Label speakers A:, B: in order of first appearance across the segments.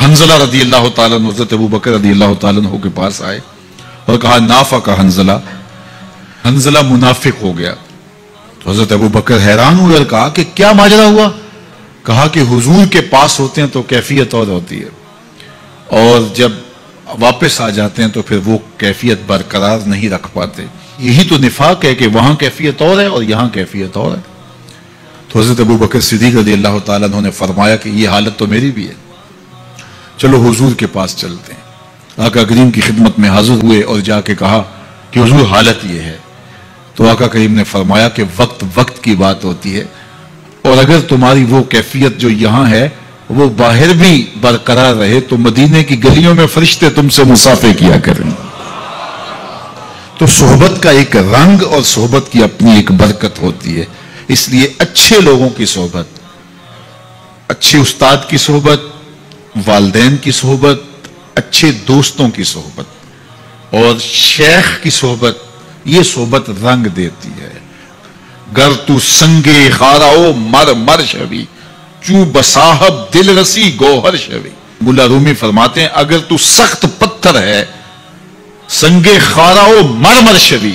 A: حنظلہ رضی اللہ تعالیٰ عنہ حضرت ابو بکر رضی اللہ تعالیٰ عنہ کے پاس آئے اور کہا نافق حنظلہ، حنظلہ منافق ہو گیا۔ تو حضرت ابو بکر حیران ہوئے اور کہا کہ کیا ماجرا ہوا؟ کہا کہ حضور کے پاس ہوتے ہیں تو کیفیت اور ہوتی ہے، اور جب واپس آ جاتے ہیں تو پھر وہ کیفیت برقرار نہیں رکھ پاتے۔ یہی تو نفاق ہے کہ وہاں کیفیت اور ہے اور یہاں کیفیت اور ہے۔ تو حضرت ابو بکر صدیق رضی اللہ تعالیٰ عنہ نے فرمایا کہ یہ حالت تو میری بھی ہے، چلو حضور کے پاس چلتے ہیں۔ آقا کریم کی خدمت میں حاضر ہوئے اور جا کے کہا کہ حضور حالت یہ ہے۔ تو آقا کریم نے فرمایا کہ وقت وقت کی بات ہوتی ہے، اور اگر تمہاری وہ کیفیت جو یہاں ہے وہ باہر بھی برقرار رہے تو مدینے کی گلیوں میں فرشتے تم سے مصافحہ کیا کریں۔ تو صحبت کا ایک رنگ اور صحبت کی اپنی ایک برکت ہوتی ہے، اس لیے اچھے لوگوں کی صحبت، اچھے استاد کی صحبت، والدین کی صحبت، اچھے دوستوں کی صحبت اور شیخ کی صحبت، یہ صحبت رنگ دیتی ہے۔ گر تو سنگے خاراؤ مر مر شوی چو بصاحب دل رسی گوہر شوی۔ مولا رومی فرماتے ہیں اگر تو سخت پتھر ہے، سنگے خاراؤ مر مر شوی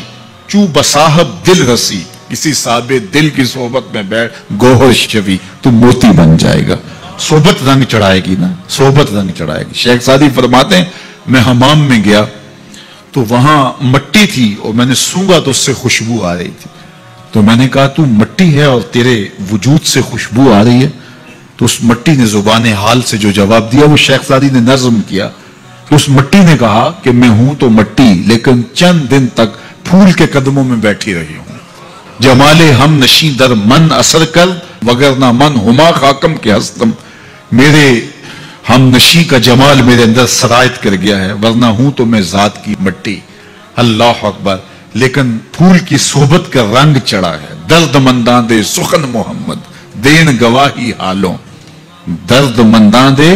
A: چو بصاحب دل رسی، کسی صاحب دل کی صحبت میں بیٹھ گوہر شوی، تو موتی بن جائے گا۔ صحبت رنگ چڑھائے گی نا، صحبت رنگ چڑھائے گی۔ شیخ سعدی فرماتے ہیں میں حمام میں گیا تو وہاں مٹی تھی اور میں نے سونگا تو اس سے خوشبو آ رہی تھی، تو میں نے کہا تو مٹی ہے اور تیرے وجود سے خوشبو آ رہی ہے؟ تو اس مٹی نے زبان حال سے جو جواب دیا وہ شیخ سعدی نے نظم کیا کہ اس مٹی نے کہا کہ میں ہوں تو مٹی، لیکن چند دن تک پھول کے قدموں میں بیٹھی رہی ہوں۔ جمال ہم نشیں در من اثر کر وگرنہ من ہما خاکم کے ہستم، میرے ہم نشیں کا جمال میرے اندر سرایت کر گیا ہے، ورنہ ہوں تو میں ذات کی مٹی۔ اللہ اکبر۔ لیکن پھول کی صحبت کا رنگ چڑھا ہے۔ درد منداں دے سخن محمد دین گواہی حالوں، درد منداں دے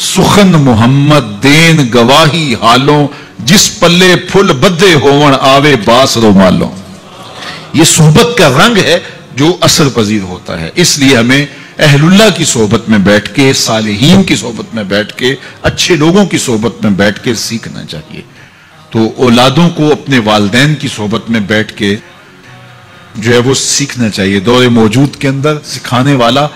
A: سخن محمد دین گواہی حالوں، جس پلے پھل بدے ہون آوے باس رومالوں۔ یہ صحبت کا رنگ ہے جو اثر پذیر ہوتا ہے، اس لیے ہمیں اہل اللہ کی صحبت میں بیٹھ کے، صالحین کی صحبت میں بیٹھ کے، اچھے لوگوں کی صحبت میں بیٹھ کے سیکھنا چاہیے۔ تو اولادوں کو اپنے والدین کی صحبت میں بیٹھ کے جو ہے وہ سیکھنا چاہیے۔ دور موجود کے اندر سکھانے والا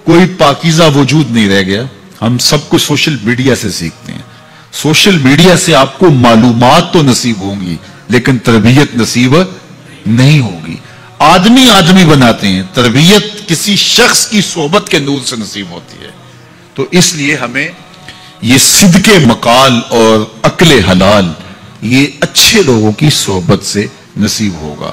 A: کوئی پاکیزہ وجود نہیں رہ گیا، ہم سب کو سوشل میڈیا سے سیکھتے ہیں۔ سوشل میڈیا سے آپ کو معلومات تو نصیب ہوں گی لیکن تربیت نصیب نہیں ہوگی۔ آدمی آدمی بناتے ہیں، تربیت کسی شخص کی صحبت کے نور سے نصیب ہوتی ہے۔ تو اس لیے ہمیں یہ صدق مقال اور عقل حلال یہ اچھے لوگوں کی صحبت سے نصیب ہوگا۔